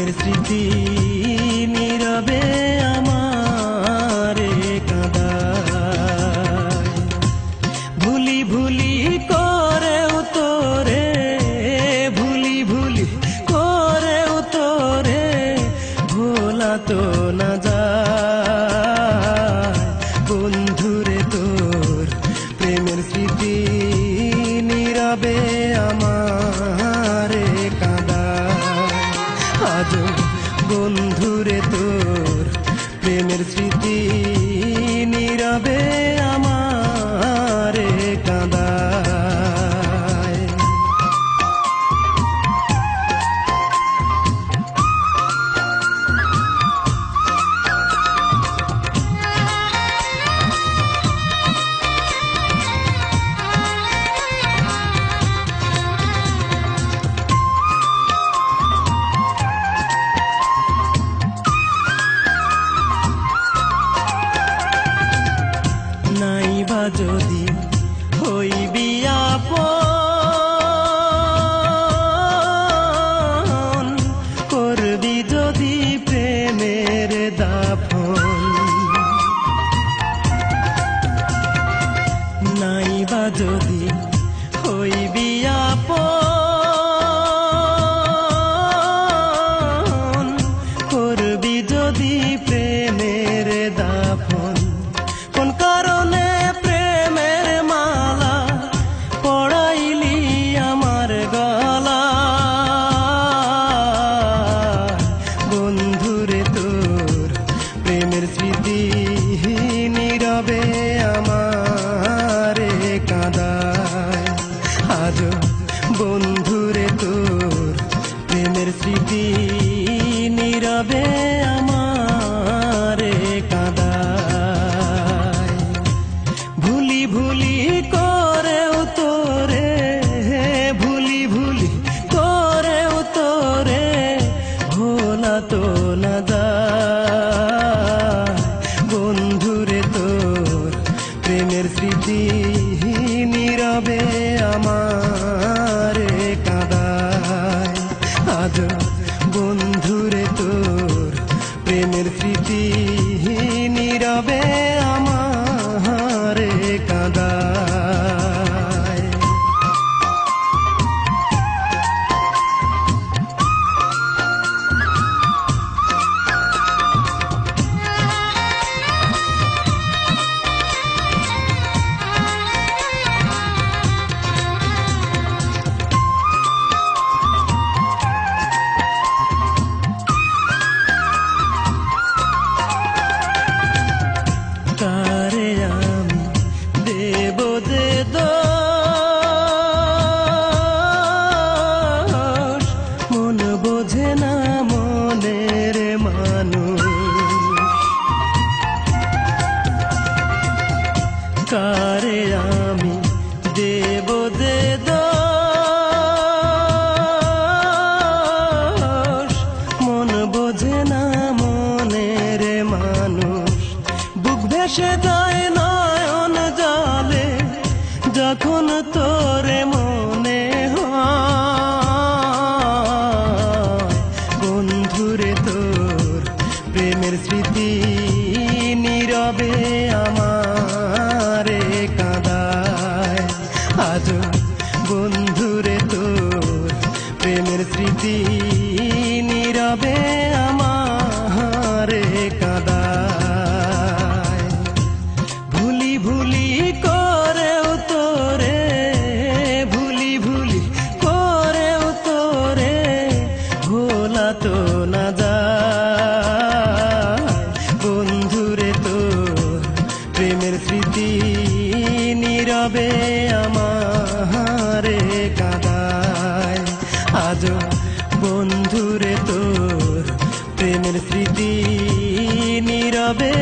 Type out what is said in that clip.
প্রেমের স্মৃতি নীরবে আমারে কাঁদায়। ভুলি ভুলি করেও তোরে, ভুলি ভুলি করেও তোরে ভোলা তো না যায়। বন্ধুরে তোর প্রেমের স্মৃতি নীরবে আমারে কাঁদায়। আজ বন্ধুরে তোর প্রেমের স্মৃতি নীরবে আমারে কাঁদায়। নাইবা যদি হইবি আপন, করবি যদি প্রেমের দাফন। নাইবা যদি হইবি আপন, করবি যদি প্রেমের দাফন। কোন কারণে প্রেমের মালা পড়াইলি আমার গলায়। বন্ধুরে তোর প্রেমের স্মৃতি নীরবে আমারে কাঁদায়। আজ বন্ধুরে তোর প্রেমের স্মৃতি নীরবে আমারে কাঁদায়। ভুলি ভুলি করেও তোরে, ভুলি ভুলি করেও তোরে ভোলা তো না যায়। বন্ধুরে তোর প্রেমের স্মৃতি নীরবে আমারে কাঁদায়। আজ বন্ধুরে তোর প্রেমের স্মৃতি নীরবে আমারে কাঁদায়। কারে আমি দেব যে দোষ, মন বোঝে না মনের মানুষ। কারে আমি দেব যে দোষ, মন বোঝে না মনের মানুষ। বুক ভেসে যায় নয়ন জলে যখন তোরে মনে হয়। বন্ধুরে তোর প্রেমের স্মৃতি নীরবে আমারে কাঁদায়। আজ বন্ধুরে তোর প্রেমের স্মৃতি নীরবে আমারে কাঁদায়। ভুলি ভুলি করেও তোরে, ভুলি ভুলি করেও তোরে ভোলা তো না যায়। বন্ধুরে তোর প্রেমের স্মৃতি নীরবে আমারে কাঁদায়। আজ বন্ধুরে তোর প্রেমের স্মৃতি নীরবে